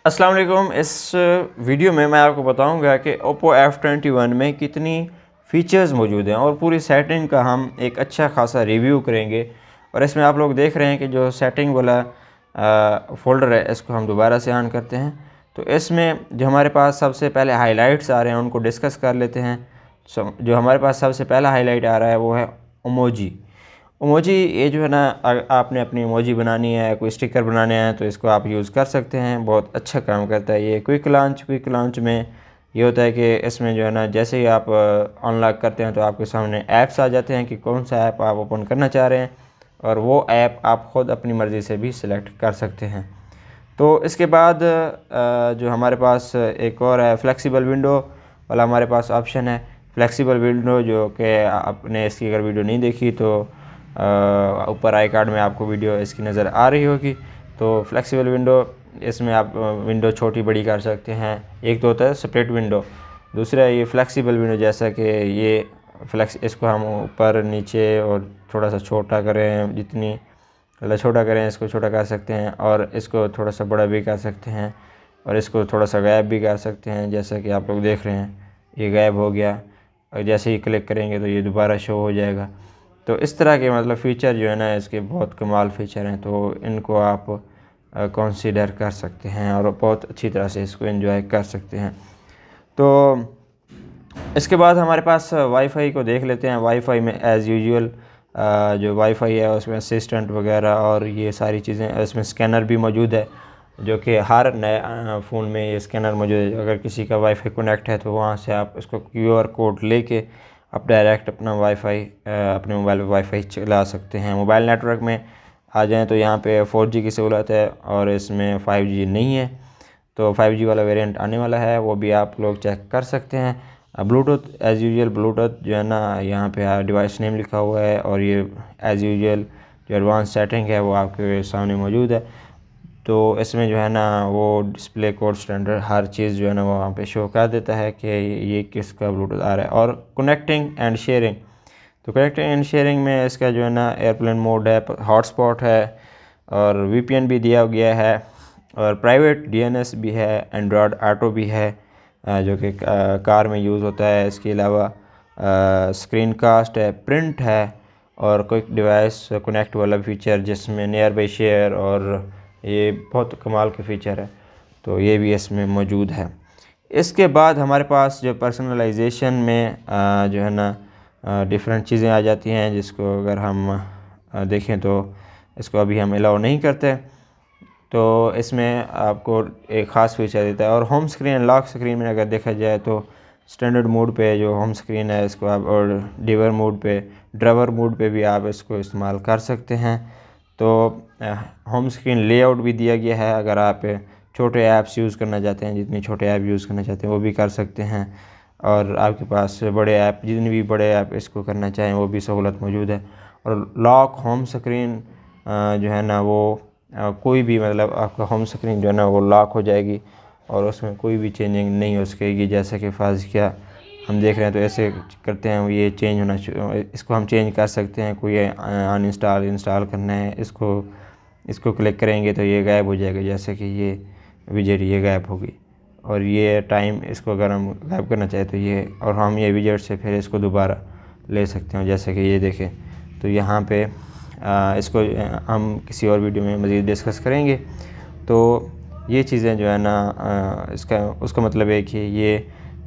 अस्सलाम वालेकुम। इस वीडियो में मैं आपको बताऊंगा कि Oppo F21 में कितनी फ़ीचर्स मौजूद हैं और पूरी सेटिंग का हम एक अच्छा खासा रिव्यू करेंगे। और इसमें आप लोग देख रहे हैं कि जो सेटिंग वाला फ़ोल्डर है इसको हम दोबारा से ऑन करते हैं। तो इसमें जो हमारे पास सबसे पहले हाइलाइट्स आ रहे हैं उनको डिस्कस कर लेते हैं। जो हमारे पास सबसे पहला हाईलाइट आ रहा है वो है इमोजी। इमोजी ये जो है ना, आपने अपनी इमोजी बनानी है, कोई स्टिकर बनाने हैं तो इसको आप यूज़ कर सकते हैं। बहुत अच्छा काम करता है ये। क्विक लॉन्च में ये होता है कि इसमें जो है ना, जैसे ही आप अनलॉक करते हैं तो आपके सामने ऐप्स आ जाते हैं कि कौन सा ऐप आप ओपन करना चाह रहे हैं, और वो ऐप आप ख़ुद अपनी मर्ज़ी से भी सिलेक्ट कर सकते हैं। तो इसके बाद जो हमारे पास एक और है फ्लेक्सिबल विंडो वाला हमारे पास ऑप्शन है। फ्लेक्सिबल विंडो जो कि आपने इसकी अगर वीडियो नहीं देखी तो ऊपर आई कार्ड में आपको वीडियो इसकी नज़र आ रही होगी। तो फ्लेक्सिबल विंडो, इसमें आप विंडो छोटी बड़ी कर सकते हैं। एक तो होता है स्प्लिट विंडो, दूसरा है ये फ्लेक्सिबल विंडो, जैसा कि ये इसको हम ऊपर नीचे और थोड़ा सा छोटा करें, जितनी मतलब छोटा करें इसको छोटा कर सकते हैं, और इसको थोड़ा सा बड़ा भी कर सकते हैं, और इसको थोड़ा सा गायब भी कर सकते हैं। जैसा कि आप लोग देख रहे हैं ये गायब हो गया, और जैसे ही क्लिक करेंगे तो ये दोबारा शो हो जाएगा। तो इस तरह के मतलब फ़ीचर जो है ना, इसके बहुत कमाल फ़ीचर हैं। तो इनको आप कंसीडर कर सकते हैं और बहुत अच्छी तरह से इसको एंजॉय कर सकते हैं। तो इसके बाद हमारे पास वाईफाई को देख लेते हैं। वाईफाई में एज़ यूजुअल जो वाईफाई है उसमें असिस्टेंट वगैरह और ये सारी चीज़ें, इसमें स्कैनर भी मौजूद है, जो कि हर नए फ़ोन में ये स्कैनर मौजूद है। अगर किसी का वाईफाई कनेक्ट है तो वहाँ से आप उसको QR कोड लेके आप डायरेक्ट अपना वाईफाई अपने मोबाइल पर वाईफाई चला सकते हैं। मोबाइल नेटवर्क में आ जाएँ तो यहाँ पे 4G की सहूलत है और इसमें 5G नहीं है। तो 5G वाला वेरिएंट आने वाला है, वो भी आप लोग चेक कर सकते हैं। ब्लूटूथ एज़ यूजुअल, ब्लूटूथ जो है ना, यहाँ पे डिवाइस नेम लिखा हुआ है, और ये एज़ यूजुअल जो एडवांस सेटिंग है वो आपके सामने मौजूद है। तो इसमें जो है ना, वो डिस्प्ले कोड स्टैंडर्ड हर चीज़ जो है ना वो वहाँ पे शो कर देता है कि ये किसका ब्लूटूथ आ रहा है। और कनेक्टिंग एंड शेयरिंग, तो कनेक्टिंग एंड शेयरिंग में इसका जो है ना एयरप्लेन मोड है, हॉटस्पॉट है, और VPN भी दिया गया है, और प्राइवेट DNS भी है, एंड्रॉयड ऑटो भी है जो कि कार में यूज़ होता है। इसके अलावा स्क्रीन कास्ट है, प्रिंट है, और क्विक डिवाइस कनेक्ट वाला फ़ीचर जिसमें नियर बाई शेयर, और ये बहुत कमाल के फ़ीचर है। तो ये भी इसमें मौजूद है। इसके बाद हमारे पास जो पर्सनलाइजेशन में जो है ना डिफरेंट चीज़ें आ जाती हैं, जिसको अगर हम देखें तो इसको अभी हम अलाउ नहीं करते। तो इसमें आपको एक ख़ास फीचर देता है। और होम स्क्रीन, लॉक स्क्रीन में अगर देखा जाए तो स्टैंडर्ड मोड पे जो होम स्क्रीन है इसको आप, और ड्राइवर मोड पे भी आप इसको इस्तेमाल कर सकते हैं। तो होम स्क्रीन लेआउट भी दिया गया है। अगर आप छोटे ऐप्स यूज़ करना चाहते हैं, जितने छोटे ऐप यूज़ करना चाहते हैं वो भी कर सकते हैं, और आपके पास बड़े ऐप, जितने भी बड़े ऐप इसको करना चाहें वो भी सहूलत मौजूद है। और लॉक होम स्क्रीन जो है ना वो कोई भी मतलब आपका होम स्क्रीन जो है ना वो लॉक हो जाएगी, और उसमें कोई भी चेंजिंग नहीं हो सकेगी। जैसे कि फाज क्या हम देख रहे हैं, तो ऐसे करते हैं ये चेंज होना, इसको हम चेंज कर सकते हैं। कोई अनइंस्टॉल इंस्टॉल करना है, इसको क्लिक करेंगे तो ये गायब हो जाएगा। जैसे कि ये विजेट ये गायब होगी, और ये टाइम इसको अगर हम गायब करना चाहें तो ये, और हम ये विजेट से फिर इसको दोबारा ले सकते हैं। जैसे कि ये देखें, तो यहाँ पे इसको हम किसी और वीडियो में मज़ीद डिस्कस करेंगे। तो ये चीज़ें जो है ना उसका मतलब है कि ये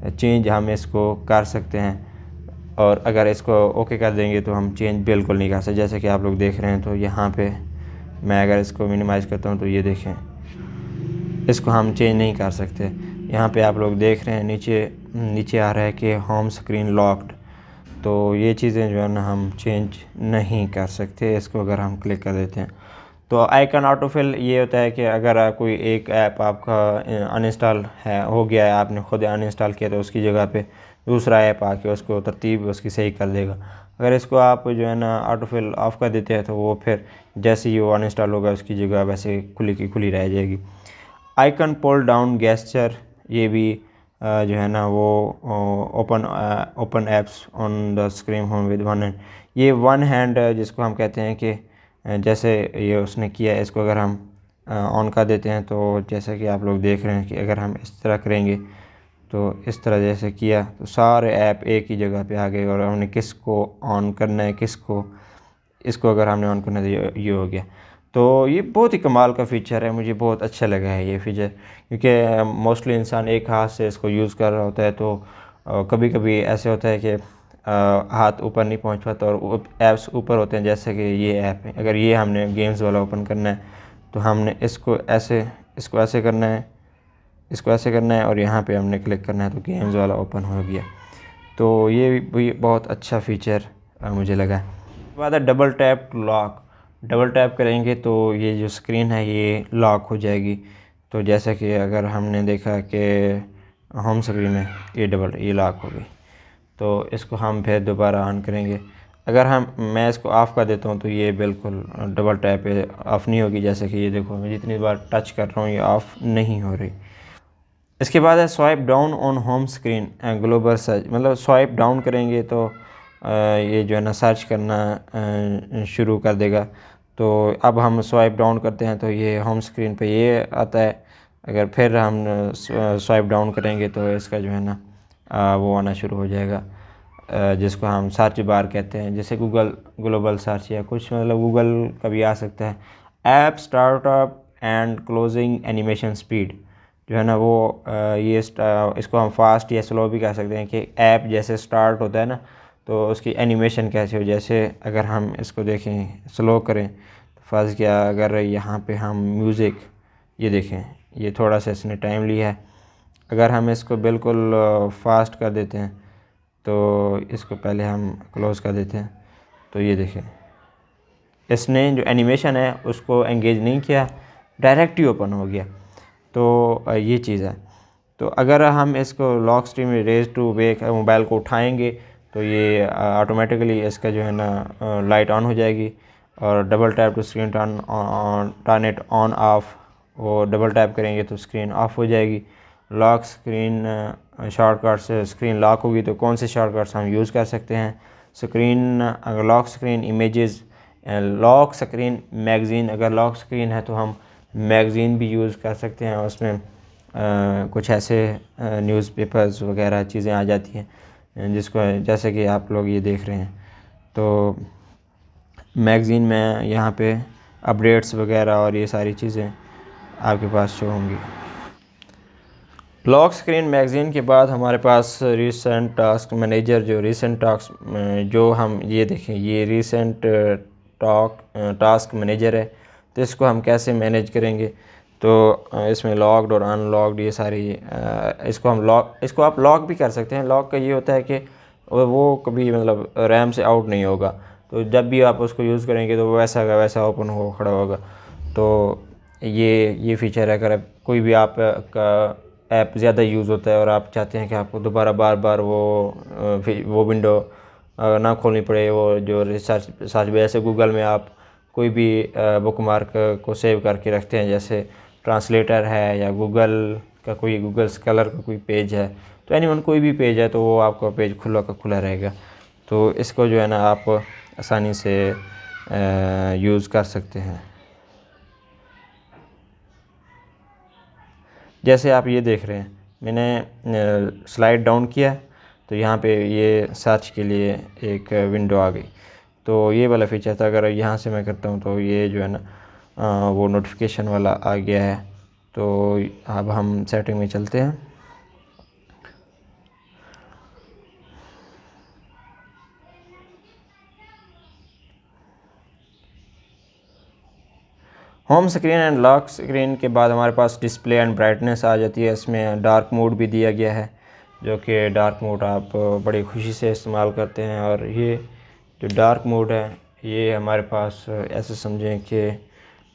चेंज हम इसको कर सकते हैं, और अगर इसको ओके कर देंगे तो हम चेंज बिल्कुल नहीं कर सकते। जैसे कि आप लोग देख रहे हैं, तो यहाँ पे मैं अगर इसको मिनिमाइज़ करता हूँ तो ये देखें, इसको हम चेंज नहीं कर सकते। यहाँ पे आप लोग देख रहे हैं नीचे आ रहा है कि होम स्क्रीन लॉक्ड। तो ये चीज़ें जो है ना हम चेंज नहीं कर सकते इसको अगर हम क्लिक कर देते हैं। तो आइकन ऑटोफिल ये होता है कि अगर कोई एक ऐप आपका अनइंस्टॉल हो गया है, आपने खुद अनइंस्टॉल किया, तो उसकी जगह पे दूसरा ऐप आके उसको तरतीब उसकी सही कर देगा। अगर इसको आप जो है ना ऑटोफिल ऑफ़ कर देते हैं तो वो फिर जैसे ही वो अनइंस्टॉल होगा उसकी जगह वैसे खुली की खुली रह जाएगी। आइकन पुल डाउन गेस्चर, ये भी जो है ना वो open apps on the screen home with one hand. ये वन हैंड जिसको हम कहते हैं कि जैसे ये उसने किया है, इसको अगर हम ऑन कर देते हैं तो जैसा कि आप लोग देख रहे हैं कि अगर हम इस तरह करेंगे तो इस तरह जैसे किया तो सारे ऐप एक ही जगह पे आ गए और हमने किसको ऑन करना है किसको इसको अगर हमने ऑन करना है तो ये हो गया। तो ये बहुत ही कमाल का फ़ीचर है, मुझे बहुत अच्छा लगा है ये फ़ीचर, क्योंकि मोस्टली इंसान एक हाथ से इसको यूज़ कर रहा होता है तो कभी कभी ऐसे होता है कि हाथ ऊपर नहीं पहुंच पाता और ऐप्स ऊपर होते हैं, जैसे कि ये ऐप है। अगर ये हमने गेम्स वाला ओपन करना है तो हमने इसको ऐसे करना है, इसको ऐसे करना है और यहाँ पे हमने क्लिक करना है तो गेम्स वाला ओपन हो गया। तो ये भी बहुत अच्छा फ़ीचर मुझे लगा। उसके बाद है double tap lock. Double tap करेंगे तो ये जो स्क्रीन है ये लॉक हो जाएगी। तो जैसा कि अगर हमने देखा कि होम स्क्रीन में ये लॉक हो गई, तो इसको हम फिर दोबारा ऑन करेंगे। अगर मैं इसको ऑफ़ कर देता हूँ तो ये बिल्कुल डबल टैप पे ऑफ़ नहीं होगी। जैसे कि ये देखो मैं जितनी बार टच कर रहा हूँ ये ऑफ़ नहीं हो रही। इसके बाद है swipe down on home screen global search, मतलब स्वाइप डाउन करेंगे तो ये जो है ना सर्च करना शुरू कर देगा। तो अब हम स्वाइप डाउन करते हैं तो ये होम स्क्रीन पे ये आता है। अगर फिर हम स्वाइप डाउन करेंगे तो इसका जो है ना वो आना शुरू हो जाएगा, जिसको हम सर्च बार कहते हैं, जैसे गूगल ग्लोबल सर्च या कुछ, मतलब गूगल का भी आ सकता है। App startup and closing animation speed जो है ना वो इसको हम फास्ट या स्लो भी कह सकते हैं कि ऐप जैसे स्टार्ट होता है ना तो उसकी एनिमेशन कैसे हो। जैसे अगर हम इसको देखें स्लो करें तो फर्स्ट क्या, अगर यहाँ पे हम म्यूज़िक, ये देखें ये थोड़ा सा इसने टाइम लिया है। अगर हम इसको बिल्कुल फास्ट कर देते हैं तो इसको पहले हम क्लोज़ कर देते हैं तो ये देखें इसने जो एनिमेशन है उसको एंगेज नहीं किया, डायरेक्ट ही ओपन हो गया। तो ये चीज़ है। तो अगर हम इसको लॉक स्क्रीन में रेज टू वेक मोबाइल को उठाएंगे तो ये ऑटोमेटिकली इसका जो है ना लाइट ऑन हो जाएगी। और double tap to screen turn it on off, वो डबल टैप करेंगे तो स्क्रीन ऑफ हो जाएगी। लॉक स्क्रीन शॉर्टकट से स्क्रीन लॉक होगी तो कौन से शॉर्टकट्स हम यूज़ कर सकते हैं। अगर lock screen images, lock screen magazine, अगर लॉक स्क्रीन है तो हम मैगज़ीन भी यूज़ कर सकते हैं। उसमें कुछ ऐसे न्यूज़पेपर्स वगैरह चीज़ें आ जाती हैं जिसको जैसे कि आप लोग ये देख रहे हैं। तो मैगज़ीन में यहाँ पे अपडेट्स वगैरह और ये सारी चीज़ें आपके पास शो होंगी। लॉक स्क्रीन मैगज़ीन के बाद हमारे पास रीसेंट टास्क मैनेजर, जो रीसेंट टास्क जो हम ये देखें ये रीसेंट टास्क मैनेजर है। तो इसको हम कैसे मैनेज करेंगे, तो इसमें लॉक्ड और अनलॉक्ड ये सारी इसको आप लॉक भी कर सकते हैं। लॉक का ये होता है कि वो कभी मतलब रैम से आउट नहीं होगा, तो जब भी आप उसको यूज़ करेंगे तो वो वैसा का वैसा ओपन हो खड़ा होगा। तो ये फ़ीचर है। अगर कोई भी आप का ऐप ज़्यादा यूज़ होता है और आप चाहते हैं कि आपको दोबारा बार बार वो विंडो ना खोलनी पड़े, वो जो सर्च जैसे गूगल में आप कोई भी बुक मार्क को सेव करके रखते हैं, जैसे ट्रांसलेटर है या गूगल स्कॉलर का कोई पेज है, तो एनीवन कोई भी पेज है तो वो आपका पेज खुला का खुला रहेगा। तो इसको जो है ना आप आसानी से यूज़ कर सकते हैं। जैसे आप ये देख रहे हैं मैंने स्लाइड डाउन किया तो यहाँ पे ये सर्च के लिए एक विंडो आ गई। तो ये वाला फीचर था। अगर यहाँ से मैं करता हूँ तो ये जो है ना वो नोटिफिकेशन वाला आ गया है। तो अब हम सेटिंग में चलते हैं। Home screen and lock screen के बाद हमारे पास डिस्प्ले एंड ब्राइटनेस आ जाती है। इसमें डार्क मोड भी दिया गया है, जो कि डार्क मोड आप बड़ी खुशी से इस्तेमाल करते हैं। और ये जो डार्क मोड है ये हमारे पास ऐसे समझें कि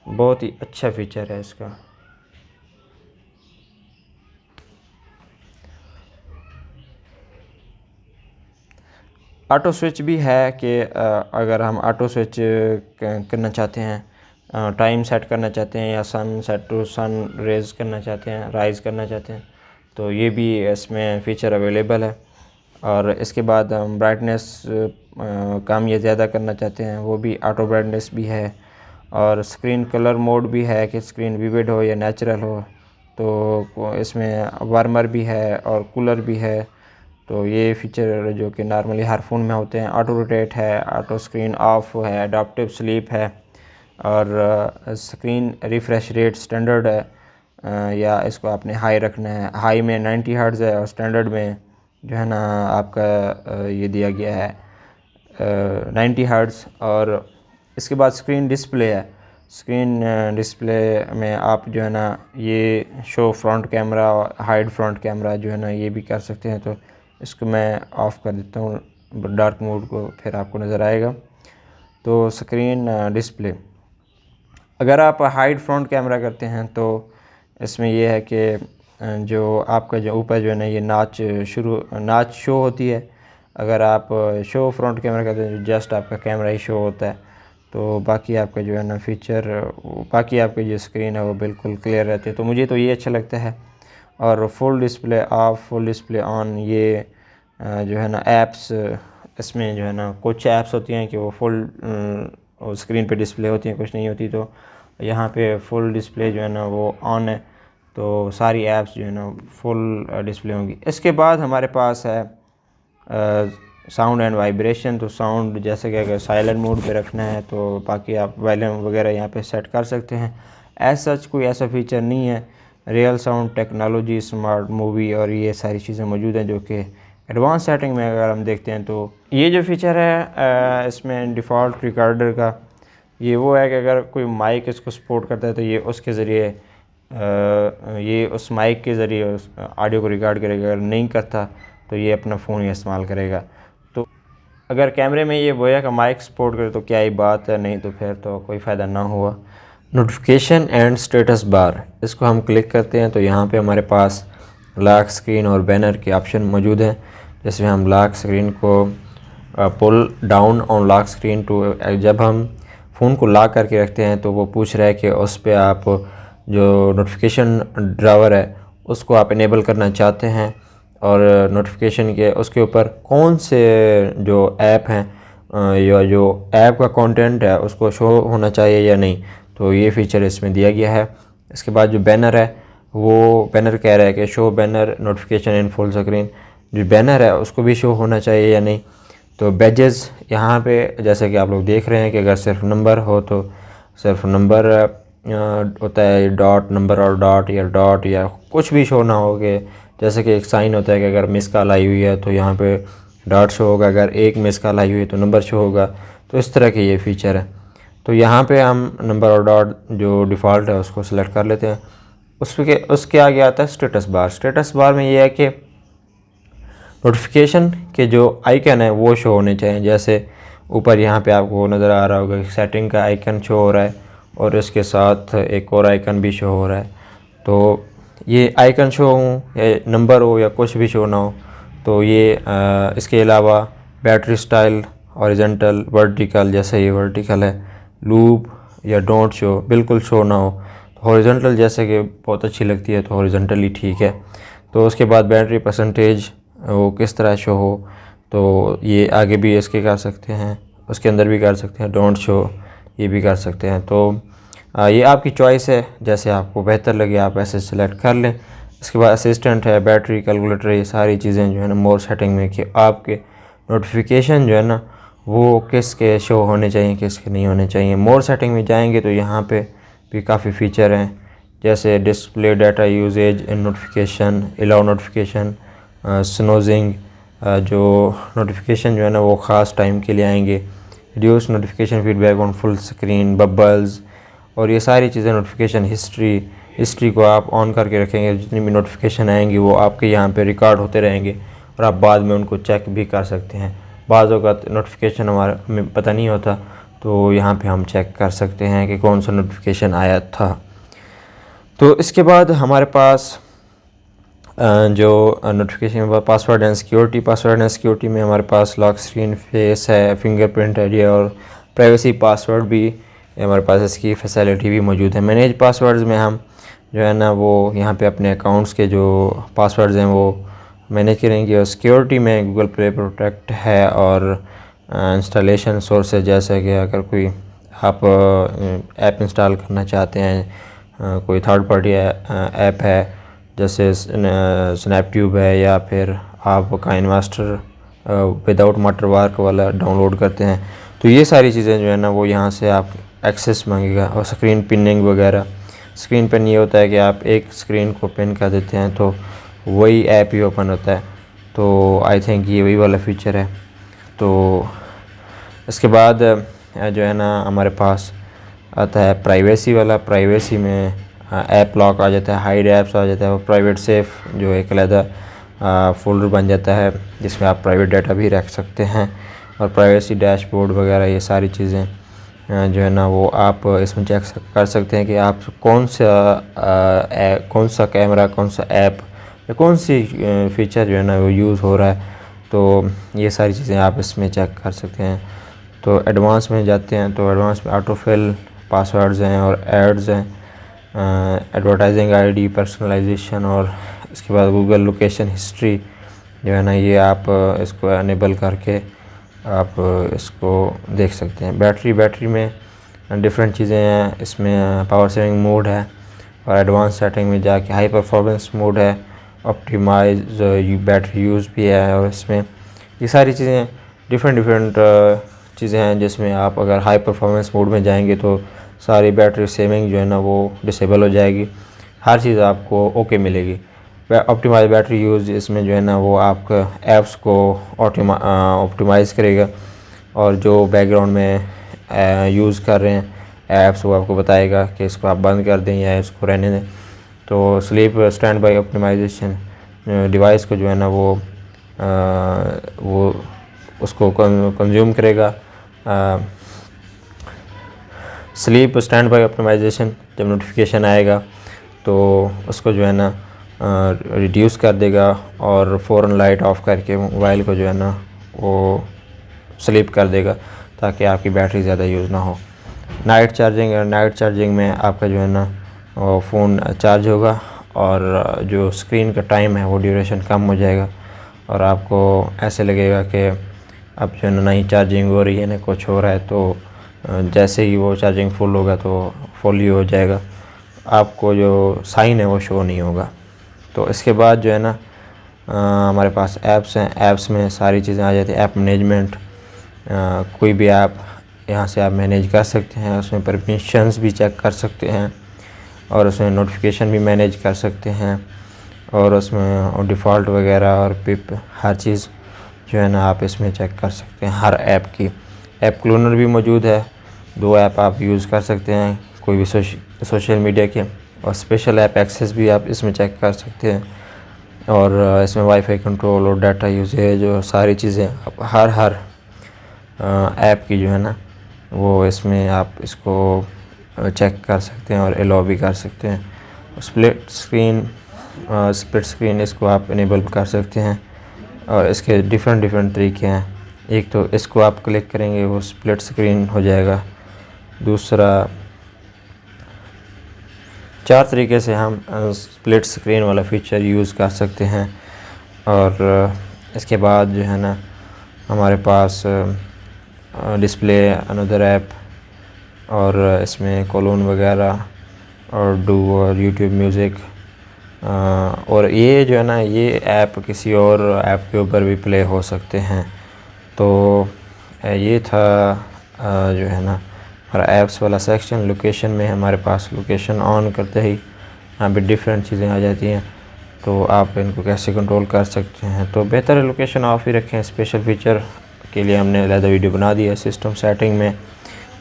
बहुत ही अच्छा फीचर है इसका। ऑटो स्विच भी है कि अगर हम ऑटो स्विच करना चाहते हैं, टाइम सेट करना चाहते हैं या sunset to sunrise करना चाहते हैं, राइज़ करना चाहते हैं, तो ये भी इसमें फ़ीचर अवेलेबल है। और इसके बाद हम ब्राइटनेस कम या ज़्यादा करना चाहते हैं, वो भी ऑटो ब्राइटनेस भी है। और स्क्रीन कलर मोड भी है कि स्क्रीन विविड हो या नेचुरल हो। तो इसमें वार्मर भी है और कूलर भी है। तो ये फीचर जो कि नॉर्मली हर फ़ोन में होते हैं। ऑटो रोटेट है, ऑटो स्क्रीन ऑफ है, अडैप्टिव स्लीप है और स्क्रीन रिफ़्रेश रेट स्टैंडर्ड है या इसको आपने हाई रखना है। हाई में 90 हर्ट्ज़ है और स्टैंडर्ड में जो है ना आपका ये दिया गया है 90 हर्ट्ज़। और इसके बाद स्क्रीन डिस्प्ले है। स्क्रीन डिस्प्ले में आप जो है ना ये शो फ्रंट कैमरा और हाइड फ्रंट कैमरा जो है ना ये भी कर सकते हैं। तो इसको मैं ऑफ़ कर देता हूँ डार्क मोड को, फिर आपको नज़र आएगा। तो स्क्रीन डिस्प्ले अगर आप हाइड फ्रंट कैमरा करते हैं तो इसमें यह है कि जो आपका जो ऊपर जो है ना ये नाच शो होती है। अगर आप शो फ्रंट कैमरा करते हैं तो जस्ट आपका कैमरा ही शो होता है। तो बाकी आपका जो है ना फीचर, बाकी आपकी जो स्क्रीन है वो बिल्कुल क्लियर रहती है। तो मुझे तो ये अच्छा लगता है। और full display of, full display on, ये जो है ना ऐप्स, इसमें जो है ना कुछ ऐप्स होती हैं कि वो फुल स्क्रीन पे डिस्प्ले होती हैं, कुछ नहीं होती। तो यहाँ पे फुल डिस्प्ले जो है ना वो ऑन है, तो सारी ऐप्स जो है ना फुल डिस्प्ले होंगी। इसके बाद हमारे पास है साउंड एंड वाइब्रेशन। तो साउंड जैसे कि अगर साइलेंट मोड पे रखना है तो बाकी आप वॉल्यूम वगैरह यहाँ पे सेट कर सकते हैं। एज सच कोई ऐसा फीचर नहीं है। Real sound technology, smart movie और ये सारी चीज़ें मौजूद हैं जो कि एडवांस सेटिंग में अगर हम देखते हैं। तो ये जो फीचर है इसमें डिफ़ॉल्ट रिकॉर्डर का, ये वो है कि अगर कोई माइक इसको सपोर्ट करता है तो ये उसके ज़रिए ये उस माइक के ज़रिए उस ऑडियो को रिकॉर्ड करेगा। अगर नहीं करता तो ये अपना फ़ोन ही इस्तेमाल करेगा। तो अगर कैमरे में ये बोया का माइक सपोर्ट करे तो क्या ही बात है, नहीं तो फिर तो कोई फ़ायदा ना हुआ। नोटिफिकेशन एंड स्टेटस बार, इसको हम क्लिक करते हैं तो यहाँ पे हमारे पास लॉक स्क्रीन और बैनर के ऑप्शन मौजूद हैं। जिसमें हम लॉक स्क्रीन को pull down on lock screen to, जब हम फ़ोन को लॉक करके रखते हैं तो वो पूछ रहा है कि उस पर आप जो नोटिफिकेशन ड्रावर है उसको आप इनेबल करना चाहते हैं और नोटिफिकेशन के उसके ऊपर कौन से जो ऐप हैं या जो ऐप का कंटेंट है उसको शो होना चाहिए या नहीं। तो ये फीचर इसमें दिया गया है। इसके बाद जो बैनर है वो बैनर कह रहा है कि show banner notification in full screen, जो बैनर है उसको भी शो होना चाहिए या नहीं। तो बैजेस यहाँ पे जैसे कि आप लोग देख रहे हैं कि अगर सिर्फ नंबर हो तो सिर्फ नंबर होता है, डॉट नंबर और डॉट या कुछ भी शो ना हो। कि जैसे कि एक साइन होता है कि अगर मिस कॉल आई हुई है तो यहाँ पे डॉट शो होगा, अगर एक मिस कॉल आई हुई है तो नंबर शो होगा। तो इस तरह के ये फीचर है। तो यहाँ पे हम नंबर और डॉट जो डिफ़ॉल्ट है उसको सिलेक्ट कर लेते हैं। उसके आगे आता है स्टेटस बार। स्टेटस बार में ये है कि नोटिफिकेशन के जो आइकन है वो शो होने चाहिए। जैसे ऊपर यहाँ पे आपको नज़र आ रहा होगा सेटिंग का आइकन शो हो रहा है और इसके साथ एक और आइकन भी शो हो रहा है। तो ये आइकन शो हो या नंबर हो या कुछ भी शो ना हो तो ये इसके अलावा बैटरी स्टाइल, हॉरिजॉन्टल, वर्टिकल, जैसे ये वर्टिकल है, लूप या डोंट शो, बिल्कुल शो ना हो। तो हॉरिजॉन्टल जैसे कि बहुत अच्छी लगती है तो हॉरिजॉन्टल ही ठीक है। तो उसके बाद बैटरी परसेंटेज वो किस तरह शो हो, तो ये आगे भी इसके कर सकते हैं, उसके अंदर भी कर सकते हैं, डोंट शो ये भी कर सकते हैं। तो ये आपकी चॉइस है, जैसे आपको बेहतर लगे आप ऐसे सेलेक्ट कर लें। इसके बाद असिस्टेंट है, बैटरी, कैलकुलेटर, ये सारी चीज़ें जो है ना मोर सेटिंग में कि आपके नोटिफिकेशन जो है ना वो किसके शो होने चाहिए, किसके नहीं होने चाहिए। मोर सेटिंग में जाएंगे तो यहाँ पे भी काफ़ी फ़ीचर हैं, जैसे display data usage in notification, allow notification, snoozing, जो नोटिफिकेशन जो है ना वो ख़ास टाइम के लिए आएंगे, reduce notification feedback on full screen, bubbles, और ये सारी चीज़ें। नोटिफिकेशन हिस्ट्री को आप ऑन करके रखेंगे, जितनी भी नोटिफिकेशन आएंगी वो आपके यहाँ पे रिकॉर्ड होते रहेंगे और आप बाद में उनको चेक भी कर सकते हैं। बाज़ वक़्त नोटिफिकेशन हमें पता नहीं होता तो यहाँ पे हम चेक कर सकते हैं कि कौन सा नोटिफिकेशन आया था। तो इसके बाद हमारे पास जो नोटिफिकेशन पासवर्ड एंड सिक्योरिटी में हमारे पास लॉक स्क्रीन, फेस है, फिंगरप्रिंट है और प्राइवेसी पासवर्ड भी हमारे पास, इसकी फैसिलिटी भी मौजूद है। मैनेज पासवर्ड्स में हम जो है ना वो यहाँ पे अपने अकाउंट्स के जो पासवर्ड्स हैं वो मैनेज करेंगे। और सिक्योरिटी में गूगल प्ले प्रोटेक्ट है और इंस्टॉलेशन सोर्सेज, जैसे कि अगर कोई आप ऐप इंस्टॉल करना चाहते हैं, कोई थर्ड पार्टी ऐप है जैसे स्नैपट्यूब है, या फिर आप काइनमास्टर विदाउट वाटरमार्क वाला डाउनलोड करते हैं, तो ये सारी चीज़ें जो है ना वो यहाँ से आप एक्सेस मांगेगा। और स्क्रीन पिनिंग वगैरह, स्क्रीन पिन ये होता है कि आप एक स्क्रीन को पिन कर देते हैं तो वही ऐप ही ओपन होता है। तो आई थिंक ये वही वाला फीचर है। तो इसके बाद जो है ना हमारे पास आता है प्राइवेसी वाला। प्राइवेसी में ऐप लॉक आ जाता है, हाइड ऐप्स आ जाता है, और प्राइवेट सेफ जो एक अलग फोल्डर बन जाता है जिसमें आप प्राइवेट डाटा भी रख सकते हैं। और प्राइवेसी डैशबोर्ड वगैरह ये सारी चीज़ें जो है ना वो आप इसमें चेक कर सकते हैं कि आप कौन सा कैमरा, कौन सा ऐप या कौन सी फ़ीचर जो है ना वो यूज़ हो रहा है। तो ये सारी चीज़ें आप इसमें चेक कर सकते हैं। तो एडवांस में जाते हैं तो एडवांस में ऑटोफिल पासवर्ड्स हैं और एड्स हैं, एडवर्टाइजिंग आईडी, पर्सनलाइजेशन, और इसके बाद गूगल लोकेशन हिस्ट्री जो है ना ये आप इसको एनेबल करके आप इसको देख सकते हैं। बैटरी में डिफरेंट चीज़ें हैं, इसमें पावर सेविंग मोड है, और एडवांस सेटिंग में जाके हाई परफॉर्मेंस मोड है, ऑप्टिमाइज बैटरी यूज़ भी है, और इसमें ये सारी चीज़ें डिफरेंट चीज़ें हैं जिसमें आप अगर हाई परफॉर्मेंस मोड में जाएंगे तो सारी बैटरी सेविंग जो है ना वो डिसेबल हो जाएगी, हर चीज़ आपको ओके मिलेगी। ऑप्टिमाइज बैटरी यूज़ इसमें जो है ना वो आपका ऐप्स को ऑप्टिमाइज़ करेगा, और जो बैकग्राउंड में यूज़ कर रहे हैं ऐप्स वो आपको बताएगा कि इसको आप बंद कर दें या इसको रहने दें। तो sleep standby optimization device को जो है ना वो उसको कंज्यूम करेगा। स्लीप स्टैंड बाय ऑप्टिमाइजेशन जब नोटिफिकेशन आएगा तो उसको जो है ना रिड्यूस कर देगा, और फ़ौरन लाइट ऑफ करके मोबाइल को जो है ना वो स्लीप कर देगा ताकि आपकी बैटरी ज़्यादा यूज़ ना हो। नाइट चार्जिंग में आपका जो है ना फ़ोन चार्ज होगा, और जो स्क्रीन का टाइम है वो ड्यूरेशन कम हो जाएगा, और आपको ऐसे लगेगा कि अब जो है ना ही चार्जिंग हो रही है ना कुछ हो रहा है। तो जैसे ही वो चार्जिंग फुल होगा तो फुल ही हो जाएगा, आपको जो साइन है वो शो नहीं होगा। तो इसके बाद जो है ना हमारे पास ऐप्स हैं। ऐप्स में सारी चीज़ें आ जाती हैं। ऐप मैनेजमेंट, कोई भी ऐप यहाँ से आप मैनेज कर सकते हैं, उसमें परमिशंस भी चेक कर सकते हैं, और उसमें नोटिफिकेशन भी मैनेज कर सकते हैं, और उसमें डिफ़ॉल्ट वगैरह और पिप हर चीज़ जो है ना आप इसमें चेक कर सकते हैं हर ऐप की। ऐप क्लोनर भी मौजूद है, 2 ऐप आप यूज़ कर सकते हैं कोई भी सोशल मीडिया के, और स्पेशल ऐप एक्सेस भी आप इसमें चेक कर सकते हैं। और इसमें वाईफाई कंट्रोल और डाटा यूजेज जो सारी चीज़ें आप हर ऐप की जो है ना वो इसमें आप इसको चेक कर सकते हैं और अलाउ भी कर सकते हैं। स्प्लिट स्क्रीन इसको आप इनेबल कर सकते हैं, और इसके डिफरेंट तरीके हैं। एक तो इसको आप क्लिक करेंगे वो स्प्लिट स्क्रीन हो जाएगा। दूसरा 4 तरीके से हम स्प्लिट स्क्रीन वाला फीचर यूज़ कर सकते हैं। और इसके बाद जो है ना हमारे पास डिस्प्ले अनदर ऐप, और इसमें कॉलोन वगैरह और डू और यूट्यूब म्यूज़िक, और ये जो है ना ये ऐप किसी और ऐप के ऊपर भी प्ले हो सकते हैं। तो ये था जो है ना हमारा ऐप्स वाला सेक्शन। लोकेशन में हमारे पास लोकेशन ऑन करते ही यहाँ पे डिफरेंट चीज़ें आ जाती हैं, तो आप इनको कैसे कंट्रोल कर सकते हैं। तो बेहतर है लोकेशन ऑफ ही रखें। स्पेशल फीचर के लिए हमने अलग वीडियो बना दी है। सिस्टम सेटिंग में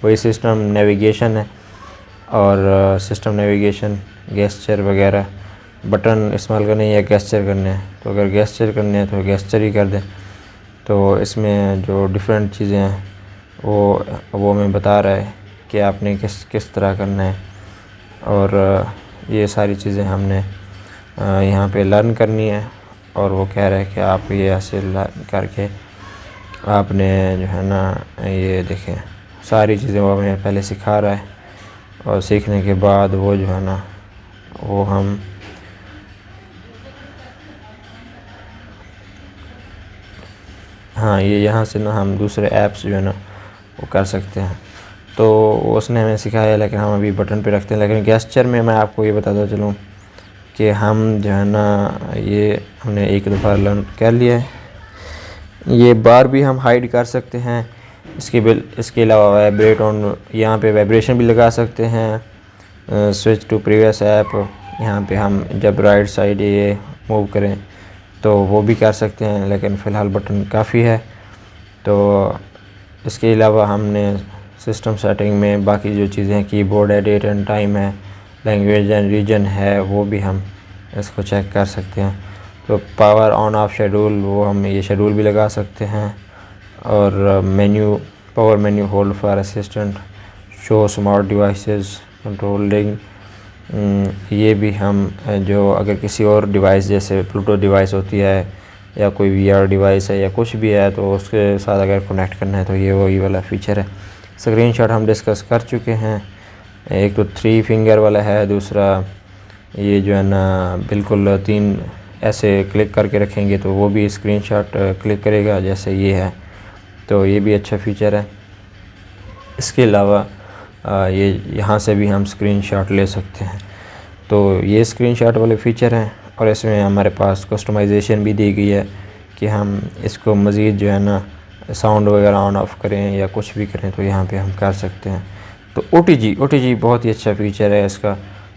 वही सिस्टम नेविगेशन है, और सिस्टम नेविगेशन गेस्चर वगैरह बटन इस्तेमाल करने या गेस्चर करने हैं, तो अगर गेस्चर करने हैं तो गेस्चर ही कर दें। तो इसमें जो डिफरेंट चीज़ें हैं वो हमें बता रहा है कि आपने किस तरह करना है, और ये सारी चीज़ें हमने यहाँ पे लर्न करनी है। और वो कह रहा है कि आप ये ऐसे लर्न करके आपने जो है ना ये देखें सारी चीज़ें वो हमें पहले सिखा रहा है, और सीखने के बाद वो जो है ना वो हम हाँ ये यहाँ से ना हम दूसरे ऐप्स जो है ना वो कर सकते हैं। तो उसने हमें सिखाया, लेकिन हम अभी बटन पे रखते हैं। लेकिन गेस्चर में मैं आपको ये बताता चलूँ कि हम जो है ना, ये हमने एक दफ़ा लर्न कर लिया है। ये बार भी हम हाइड कर सकते हैं। इसके अलावा वाइब्रेट ऑन, यहाँ पे वाइब्रेशन भी लगा सकते हैं। स्विच टू प्रीवियस ऐप, यहाँ पे हम जब राइट साइड ये मूव करें तो वो भी कर सकते हैं, लेकिन फ़िलहाल बटन काफ़ी है। तो इसके अलावा हमने सिस्टम सेटिंग में बाकी जो चीज़ें हैं, कीबोर्ड है, डेट एंड टाइम है, लैंग्वेज एंड रीजन है, वो भी हम इसको चेक कर सकते हैं। तो पावर ऑन ऑफ शेड्यूल, वो हम ये शेड्यूल भी लगा सकते हैं। और menu, power menu, hold for assistant, show smart devices, controlling, ये भी हम जो अगर किसी और डिवाइस जैसे ब्लूटूथ डिवाइस होती है या कोई वीआर डिवाइस है या कुछ भी है, तो उसके साथ अगर कनेक्ट करना है तो ये वही वाला फ़ीचर है। स्क्रीनशॉट हम डिस्कस कर चुके हैं। एक तो 3 फिंगर वाला है, दूसरा ये जो है ना बिल्कुल 3 ऐसे क्लिक करके रखेंगे तो वो भी स्क्रीनशॉट क्लिक करेगा जैसे ये है, तो ये भी अच्छा फ़ीचर है। इसके अलावा ये यहाँ से भी हम स्क्रीनशॉट ले सकते हैं। तो ये स्क्रीनशॉट वाले फ़ीचर हैं। और इसमें हमारे पास कस्टमाइजेशन भी दी गई है कि हम इसको मज़ीद जो है ना साउंड वगैरह ऑन ऑफ़ करें या कुछ भी करें तो यहाँ पे हम कर सकते हैं। तो OTG बहुत ही अच्छा फ़ीचर है इसका।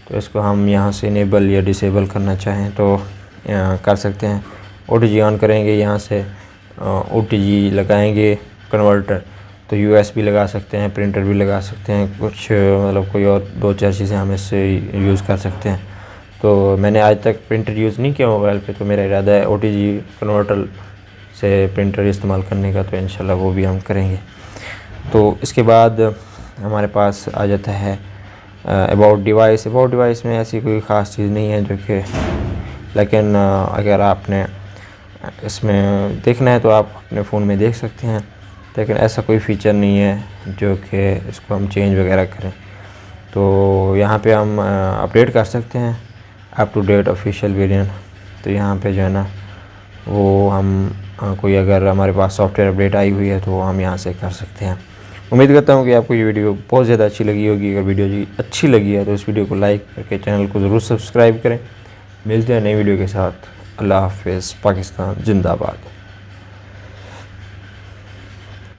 तो इसको हम यहाँ से इनेबल या डिसेबल करना चाहें तो कर सकते हैं। OTG ऑन करेंगे, यहाँ से OTG लगाएंगे कन्वर्टर, तो USB लगा सकते हैं, प्रिंटर भी लगा सकते हैं, कुछ मतलब कोई और 2-4 चीज़ें हम इससे यूज़ कर सकते हैं। तो मैंने आज तक प्रिंटर यूज़ नहीं किया मोबाइल पे, तो मेरा इरादा है OTG कन्वर्टर से प्रिंटर इस्तेमाल करने का, तो इंशाल्लाह वो भी हम करेंगे। तो इसके बाद हमारे पास आ जाता है अबाउट डिवाइस में ऐसी कोई ख़ास चीज़ नहीं है जो कि, लेकिन अगर आपने इसमें देखना है तो आप अपने फ़ोन में देख सकते हैं, लेकिन ऐसा कोई फ़ीचर नहीं है जो कि इसको हम चेंज वगैरह करें। तो यहाँ पे हम अपडेट कर सकते हैं up to date official variant. तो यहाँ पे जो है ना वो हम कोई अगर हमारे पास सॉफ्टवेयर अपडेट आई हुई है तो हम यहाँ से कर सकते हैं। उम्मीद करता हूँ कि आपको ये वीडियो बहुत ज़्यादा अच्छी लगी होगी। अगर वीडियो जी अच्छी लगी है तो इस वीडियो को लाइक करके चैनल को ज़रूर सब्सक्राइब करें। मिलते हैं नई वीडियो के साथ। अल्लाह हाफ़िज़। पाकिस्तान जिंदाबाद।